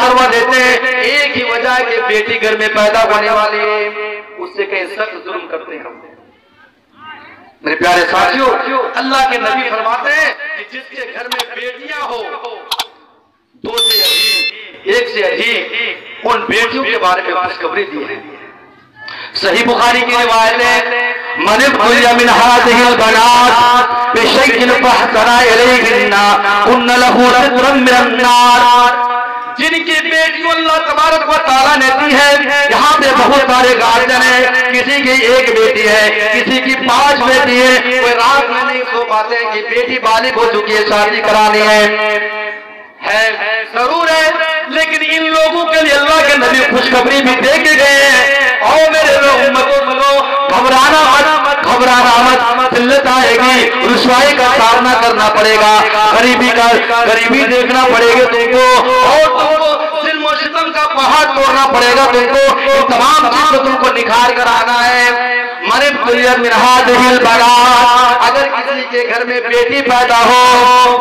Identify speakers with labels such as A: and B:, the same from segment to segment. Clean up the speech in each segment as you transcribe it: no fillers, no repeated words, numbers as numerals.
A: करवा देते हैं। एक ही वजह है कि बेटी घर में पैदा होने वाली है, उससे कहीं सख्त जुल्म करते हैं हम। मेरे प्यारे साथियों, अल्लाह के नबी फरमाते हैं कि जिसके घर में बेटियां हो, दो से अधिक, एक से अधिक, उन बेटियों के बारे में खुशखबरी दी है। सही बुखारी की रिवायत है, मन इब्तुलिया मिन हाज़िहिल बनात बिशैइन फहसना इलैहिन्ना कुन्न लहू सित्रम मिनन नार। जिनकी बेटियों अल्लाह तबारक व तआला ने दी है, यहाँ पे बहुत सारे गार्जियन है, किसी की एक बेटी है, किसी की 5 बेटी है, कोई रात में नहीं सो पाते कि बेटी बालिग हो चुकी है, शादी करानी है जरूर है, लेकिन इन लोगों के लिए अल्लाह के नबी खुशखबरी भी दे के गए हैं। और मेरे घबराना मत, जिल्लत आएगी, रुसवाई का सामना करना पड़ेगा, गरीबी देखना पड़ेगा तुमको, और तुमको जुल्म सितम का पहाड़ तोड़ना पड़ेगा तुमको। तमाम चीजों तुमको निखार कर आना है। अगर किसी के घर में बेटी पैदा हो,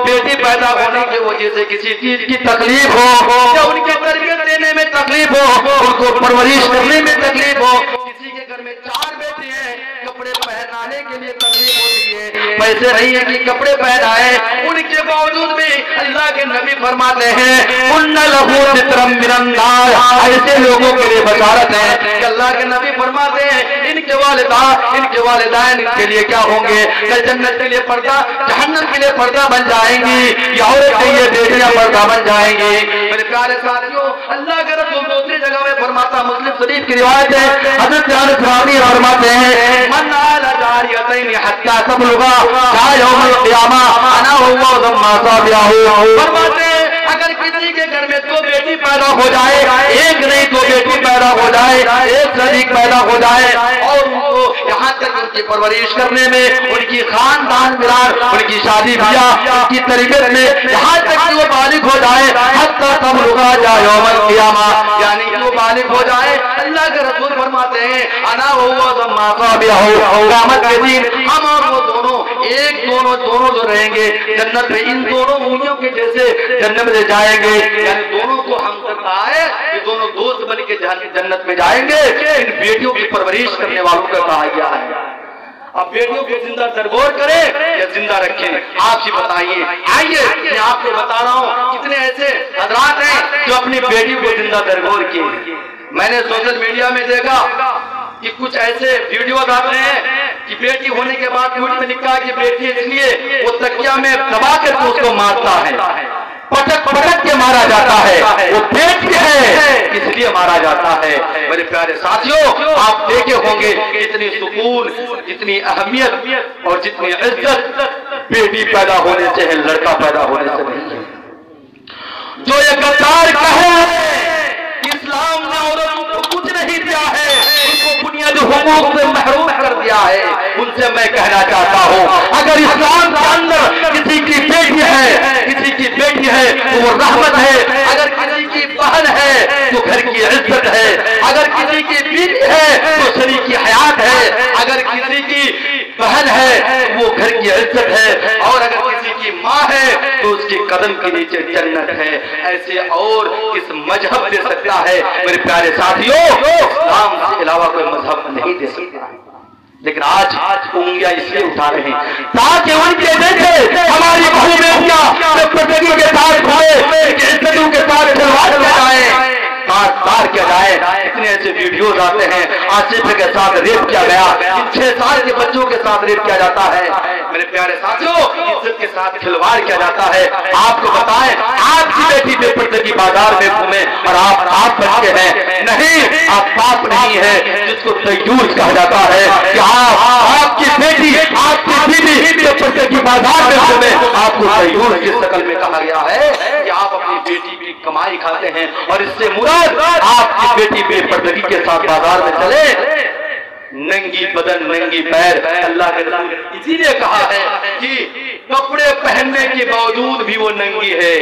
A: बेटी पैदा होने की वजह से किसी चीज की तकलीफ हो, या उनके तरबियत देने में तकलीफ हो, उनको परवरिश करने में तकलीफ हो, किसी के घर में 4 बेटे हैं, कपड़े पहनाने के लिए तकलीफ होती है, पैसे नहीं है कि कपड़े पहनाए, उनके बावजूद भी अल्लाह के नबी फरमाते हैं कुन्न लहू सित्रम मिनन नार। ऐसे लोगों के लिए बशारत है कि अल्लाह के नबी फरमाते हैं इनके वालिदैन इनके लिए क्या होंगे, कल जन्नत के लिए पर्दा, जहन्नम के लिए पर्दा बन जाएंगी, या औरत के लिए बेटियां पर्दा बन जाएंगी। मेरे प्यारे साथियों, अल्लाह के रसूल दूसरी जगह में फरमाता, मुस्लिम शरीफ की रिवायत है, हज़रत अनस रज़ी फरमाते हैं मन आला जारियतैन हत्ता तबलुगा यौमुल क़ियामा अना हुवा ज़म्मा साबियाहु। फरमाते हैं अगर किसी के घर में 2 बेटी पैदा हो जाए, एक नहीं 2 बेटी पैदा हो जाए, एक से अधिक पैदा हो जाए, और उनको यहाँ तक उनकी परवरिश करने में, उनकी खानदान मिलान, उनकी शादी ब्याह, उनकी तरबियत में यहाँ तक कि वो बालिग हो जाए, हत्ता तबलुगा यौमुल क़ियामा, यानी कि वो बालिग हो जाए। अल्लाह के रसूल फरमाते हैं अना हुवा ज़म्मा साबियाहु, क़यामत के दिन हम और वो दोनों दोनों जो रहेंगे जन्नत में, इन दोनों मूवियों के जैसे जन्नत में जाएंगे। यानी दोनों को हम करता है कि दोनों दोस्त बन के जन्नत में जाएंगे। इन बेटियों की परवरिश करने वालों का कहा गया है। अब बेटियों को जिंदा दरगोर करें या जिंदा रखें, आप ही बताइए। आइए मैं आपको बता रहा हूँ कितने ऐसे हजरात हैं जो अपनी बेटी को जिंदा दरगोर किए। मैंने सोशल मीडिया में देखा कि कुछ ऐसे वीडियोज आते हैं कि बेटी होने के बाद ट्वीट में लिखा कि बेटी इसलिए वो तकिया में दबा कर तो उसको मारता है, पटक के मारा जाता है, वो बेटी है इसलिए मारा जाता है। मेरे प्यारे साथियों, आप देखे होंगे जितनी सुकून, जितनी अहमियत और जितनी इज्जत बेटी पैदा होने से है, लड़का पैदा होने से नहीं है। जो ये गद्दार कहे इस्लाम ने औरतों को कुछ नहीं दिया है, उनको बुनियादी हुकूक से महरूम कर दिया है, उनसे मैं कहना चाहता हूँ अगर इस्लाम के अंदर किसी की बेटी है तो वो रहमत है, अगर किसी की बहन है तो घर की इज्जत है, अगर किसी की बीवी है तो शरीक की हयात है, अगर किसी की बहन है वो घर की इज्जत है, और अगर किसी की माँ है तो उसके कदम के नीचे जन्नत है। ऐसे और किस मजहब दे सकता है? मेरे प्यारे साथियों, इस्लाम के अलावा कोई मजहब नहीं दे सकता। लेकिन आज उंगलियां इसलिए उठा रहे हैं ताकि उनके देखे हमारी बहू बेटियां प्रगति के साथ हुए, इज्जतों के साथ खिलवाड़ किया जाए, तार किया जाए। इतने ऐसे वीडियोज आते हैं, आसिफ के साथ रेप किया गया, 6 साल के बच्चों के साथ रेप किया जाता है। मेरे प्यारे साथियों, इज्जत के साथ खिलवाड़ किया जाता है। आपको बताएं, आपकी बेटी बेपर्दगी बाजार में घूमे और आप बच्चे हैं, नहीं, आप पाप नहीं है जिसको तय्यूस कहा जाता है कि आपकी बेटी, आपकी बीवी बेपर्दगी बाजार में घूमे, आपको तय्यूस की शक्ल में कहा गया है कि आप अपनी बेटी की कमाई खाते हैं, और इससे मुराद आपकी बेटी बेपर्दगी के साथ बाजार में चले, नंगी बदन नंगी पैर। अल्लाह के रसूल इसीलिए कहा है कि कपड़े पहनने के बावजूद भी वो नंगी है।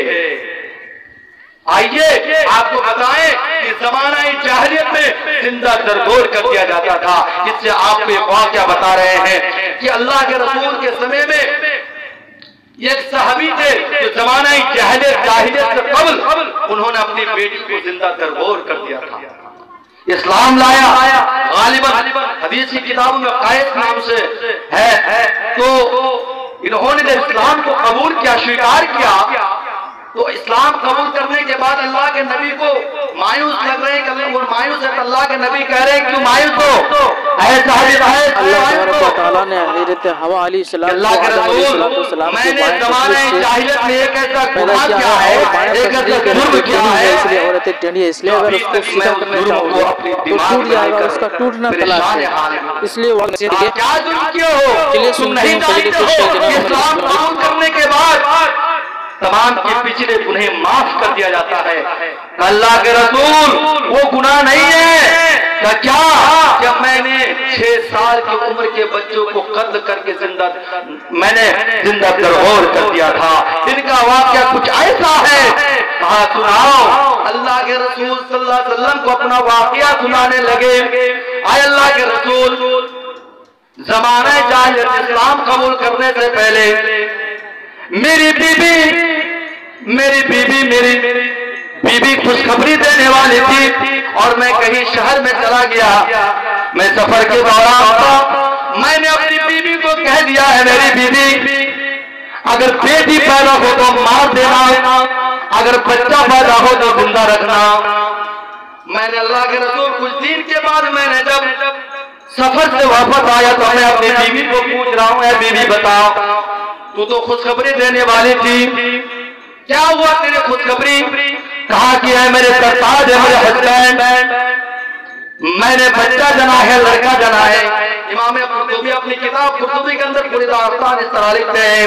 A: आइए आपको बताएं कि ज़माना जाहिलियत में जिंदा दरगोर कर दिया जाता था। इससे आपको एक वाक़या बता रहे हैं कि अल्लाह के रसूल के समय में एक सहाबी थे जो ज़माना जाहिलियत से कबल उन्होंने अपनी बेटी को जिंदा तरबोर कर दिया था। इस्लाम लाया, गालिबन हदीस की किताबों में कायद नाम से है, तो इन्होंने जब इस्लाम को कबूल किया, स्वीकार किया, तो इस्लाम कबूल करने के बाद अल्लाह के नबी को मायूस लग रहे हैं, वो मायूस है। अल्लाह के नबी कह रहे हैं क्यों मायूस हो?
B: अल्लाह ताला ने हज़रत हवा अलैहिस्सलाम को
A: मैंने ज़माने जाहिलियत में एक ऐसा गुनाह किया है, एक ऐसा जुर्म किया है,
B: इसलिए औरतें टेढ़ी है, इसलिए अगर उसको सीधा करना चाहोगे तो टूट जाएगा, उसका टूटना तलाश है। इसलिए वो
A: क्या जुर्म किए हो? तुम नहीं जानते हो इस्लाम कबूल करने के बाद तमाम के पिछले गुनाह माफ कर दिया जाता है। अल्लाह के रसूल वो गुनाह नहीं है क्या? जब मैंने 6 साल की उम्र के बच्चों को कत्ल करके मैंने जिंदा तरबोर कर दिया था। इनका वाकया कुछ ऐसा है, कहा सुनाओ। अल्लाह के रसूल सल्लल्लाहु अलैहि वसल्लम को अपना वाकया सुनाने लगे। आए अल्लाह के रसूल ज़माने जाहिलियत इस्लाम कबूल करने से पहले मेरी बीबी खुशखबरी देने वाली थी, और मैं कहीं शहर में चला गया, मैं सफर के दौरान था, मैंने अपनी बीबी को कह दिया है मेरी बीबी अगर बेटी पैदा हो तो मार देना, अगर बच्चा पैदा हो तो जिंदा रखना। मैंने अल्लाह के रसूल कुछ दिन के बाद मैंने जब सफर से वापस आया तो मैं अपनी बीबी को पूछ रहा हूँ, बीबी बताओ तू तो खुशखबरी देने वाली थी, क्या हुआ तेरे खुशखबरी? कहा कि है मेरे सरताज है, मेरे हस्बैंड, मैंने बच्चा जना है, लड़का जना है। इमाम कुर्तुबी अपनी किताब कुर्तुबी के अंदर पूरी दास्तान इस तरह लिखते हैं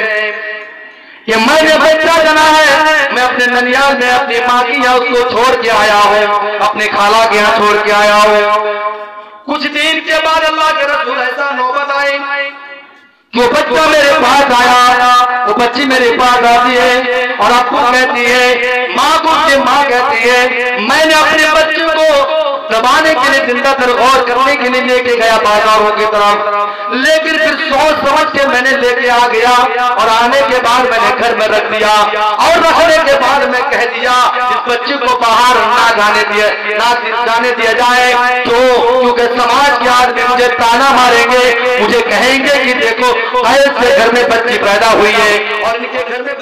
A: कि मैंने बच्चा जना है, मैं अपने ननियाल में अपनी माँ की यहाँ उसको छोड़ के आया हूँ, अपने खाला के यहाँ छोड़ के आया हूँ। कुछ दिन के बाद अल्लाह के रसूल ऐसा नौबत आई कि वो बच्चा मेरे पास आया, वो बच्ची मेरे पास आती है और आपको कहती है, माँ को माँ कहती है, मैंने अपने बच्चे को दबाने के लिए जिंदा तरबोर करने के लिए लेके गया बाजारों की तरफ, लेकिन फिर सोच समझ के मैंने लेके आ गया और आने के बाद मैंने घर में रख दिया, और रखने के बाद मैं कह दिया इस बच्चे को बाहर ना जाने दिया जाए, तो क्योंकि समाज के आदमी मुझे ताना मारेंगे, मुझे कहेंगे कि देखो ऐसे घर में बच्ची पैदा हुई है और इनके घर में